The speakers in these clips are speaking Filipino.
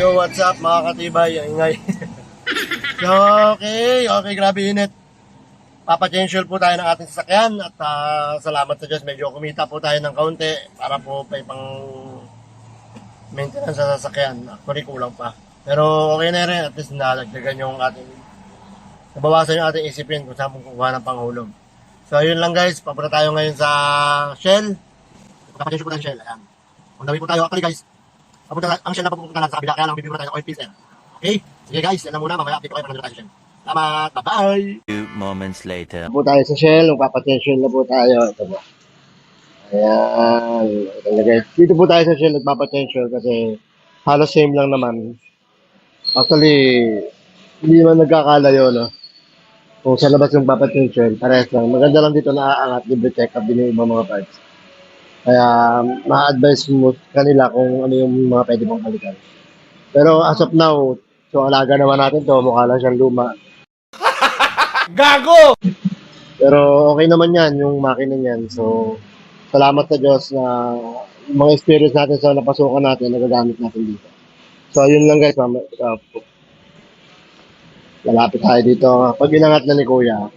Yo, what's up mga katibay? Ang ingay. So, okay, grabe init. Papachensyol po tayo ng ating sasakyan at salamat sa Diyos, medyo kumita po tayo ng kaunti para po pa pang maintenance sa sasakyan. Actually, kulang pa. Pero okay na rin, at least nalagdagan yung ating, nabawasan yung ating isipin kung saan kukuha ng panghulog. So, yun lang guys, papunta tayo ngayon sa Shell. Papachensyol po tayo Shell. Ayan. Kung dami po tayo, actually guys, ang Shell na papupunta natin sa kabila, kaya lang bibigyan tayo ng oil filter. Okay? Sige guys, yan na muna. Mamaya update ko kayo pag nandito tayo sa Shell. Salamat! Bye-bye! Few moments later. Po tayo sa Shell, magpapatensyon na po tayo. Ito po. Ayan. Ito na guys. Dito po tayo sa Shell, nagpapatensyon kasi halos same lang naman. Actually, hindi naman nagkakalayo, no? Kung sa labas yung papatensyon, parehas lang. Maganda lang dito na aangat, libre check-up din yung ibang mga parts. Kaya, ma-advise mo kanila kung ano yung mga pwede mong palitan. Pero as of now, so alaga naman natin to, mukha lang siyang luma. Gago! Pero okay naman yan, yung makina niyan. So, salamat sa Diyos na yung mga experience natin sa napasukan natin, nagagamit natin dito. So, yun lang guys. Lalapit tayo dito. Pag inangat na ni Kuya,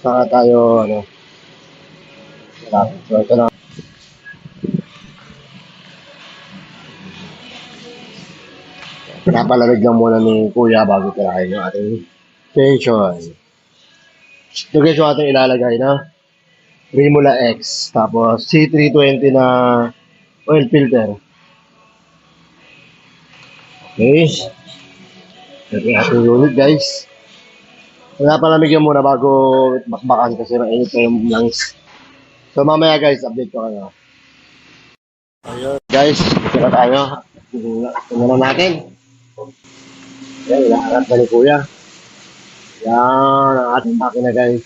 saka tayo, lalapit. So, ito na. Pinapalamig lang muna ni Kuya bago tirahin yung ating tension. Ito guys yung ating ilalagay na Remula X. Tapos C320 na oil filter. Okay. Ito yung ating unit guys. Pinapalamigyan muna bago bakbakan kasi mainit pa yung lungs. So mamaya guys, update ko kayo. Ayun guys, ito na tayo. Tingnan natin. Yan, inaarap na ni Kuya. Yan, ang ating makina guys.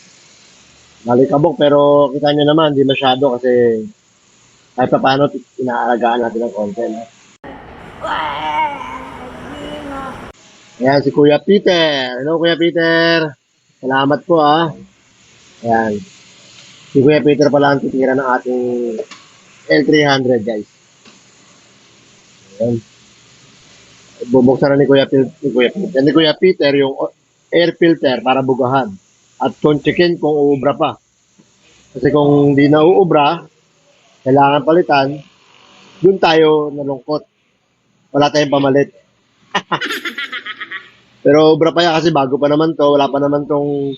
Malikabok pero kita nyo naman, di masyado kasi kahit pa paano inaalagaan natin ng konti. No? Ayan, si Kuya Peter. Hello Kuya Peter. Salamat po Ayan. Si Kuya Peter pala ang titira ng ating L300 guys. Ayan. Bubuksan na ni Kuya Peter yung air filter para bugahan at check-in kung uubra pa. Kasi kung hindi na uubra, kailangan palitan, dun tayo nalungkot. Wala tayong pamalit. Pero ubra pa yan kasi bago pa naman to, wala pa naman tong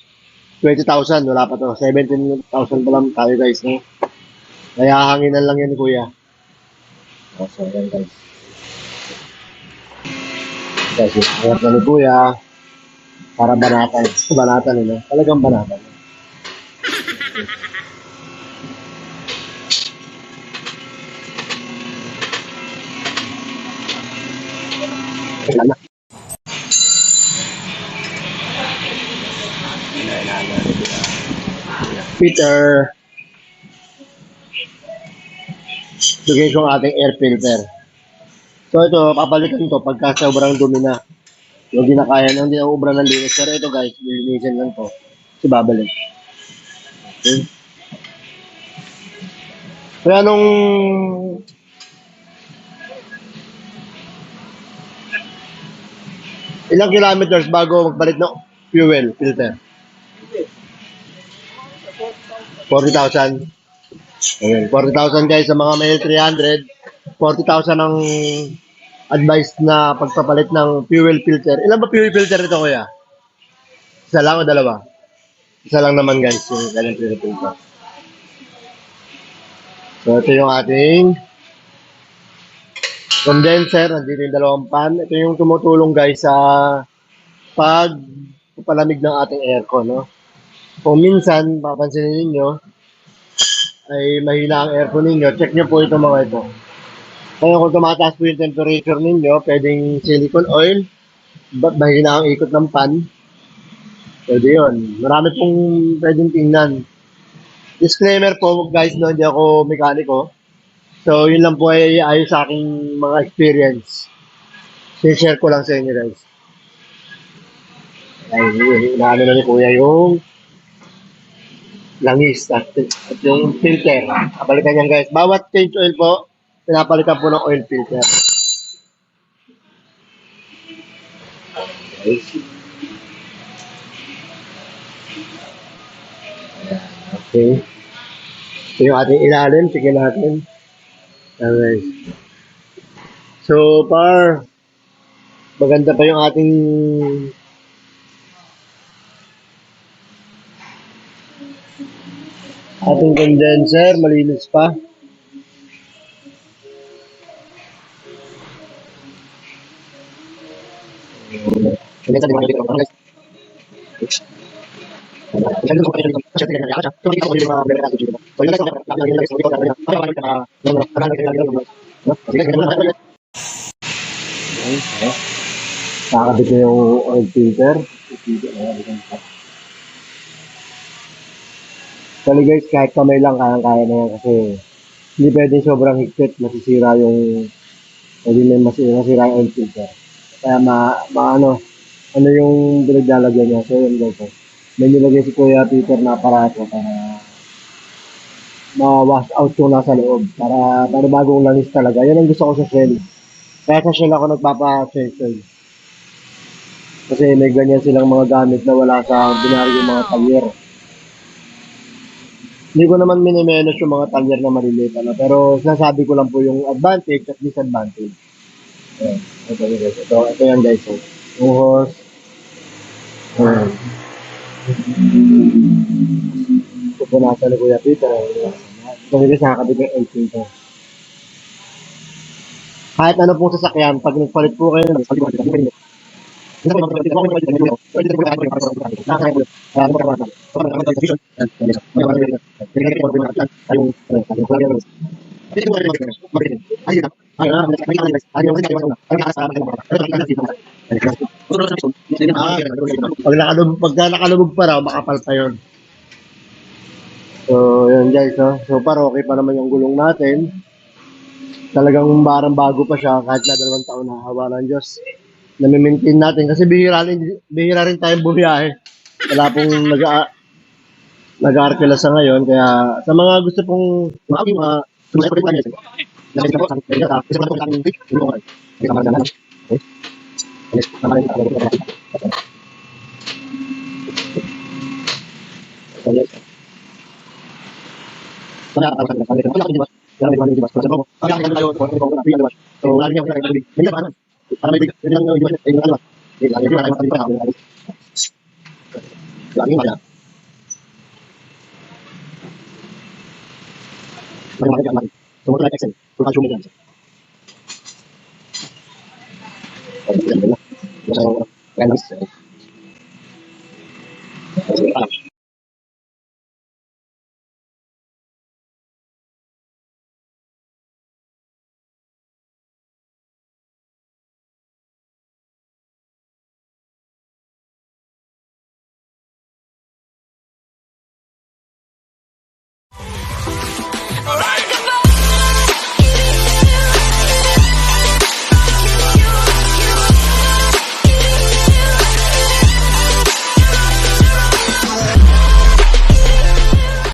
20,000, wala pa to. 17,000 pa lang tayo guys. No? Kaya hanginan lang yan ni Kuya. So, yan guys. Kasi hangat na ni Kuya. Para banatan. Banatan nila. Talagang banatan. Peter. Bigay ko ang ating air filter. So ito, papalitan to pagka sobrang dumi na. Yung di na kaya nang di na ubra ng linis. Pero ito guys, lilinisin lang to. Si babalik. Okay. Kaya nung ilang kilometers bago magpalit ng fuel filter? 40,000. Ayun, 40,000 guys sa mga may 300. 40,000 ang advice na pagpapalit ng fuel filter. Ilan ba fuel filter ito kuya? Isa lang o dalawa? Isa lang naman guys yung kanyang fuel filter. So ito yung ating condenser. Nandito yung dalawang pan. Ito yung tumutulong guys sa pagpapalamig ng ating aircon. No? Kung minsan, papansinin ninyo, ay mahina ang aircon ninyo, check nyo po ito mga ito. Kaya kung tumataas po yung temperature ninyo, pwedeng silicone oil, mahina ang ikot ng pan, pwede yun. Marami pong pwedeng tingnan. Disclaimer po guys, no, hindi ako mekaniko. So, yun lang po ay ayon sa aking mga experience. Share ko lang sa inyo guys. Ay, inaano na ni Kuya yung langis at yung filter. Kapalitan yan guys. Bawat change oil po, pinapalitan po ng oil filter. guys. Okay. Ito yung ating ilalim. Sige natin. Okay. So far, maganda pa yung ating condenser. Malinis pa. Kakabit na yung oil filter. Actually guys, kahit kamay lang, kaya na yan kasi hindi pwedeng sobrang higpit, masisira yung, hindi may masira yung oil filter. Kaya ano yung pinaglalagyan niya. So yun guys, may nilagay si Kuya Peter na aparato para ma-wash out yung nasa loob. Para bagong langis talaga. Yan ang gusto ko sa Shell. Kaya sa Shell ako nagpapa-Shell. Kasi may ganyan silang mga gamit na wala sa binari yung mga talyer. Hindi ko naman minimenos yung mga talyer na maliliit. Pero sinasabi ko lang po yung advantage at disadvantage. Ayan. Ito yun guys. Ito yan guys. Yung hose. Ayan. Pupunasan ni Kuya Peter. Ito guys, nakakabit yung 18 to. Kahit ano pong sasakyan, pag nagpalit po kayo ng pagka nakalubog pa raw, makapal pa yun. So, yun guys, no? So far, okay pa naman yung gulong natin. Talagang barang bago pa siya kahit na 2 taon na, hawa ng Diyos. Nami-maintain natin kasi bihira rin tayong bumiyahe. Wala pong nag-aarkila sa ngayon. Kaya sa mga gusto pong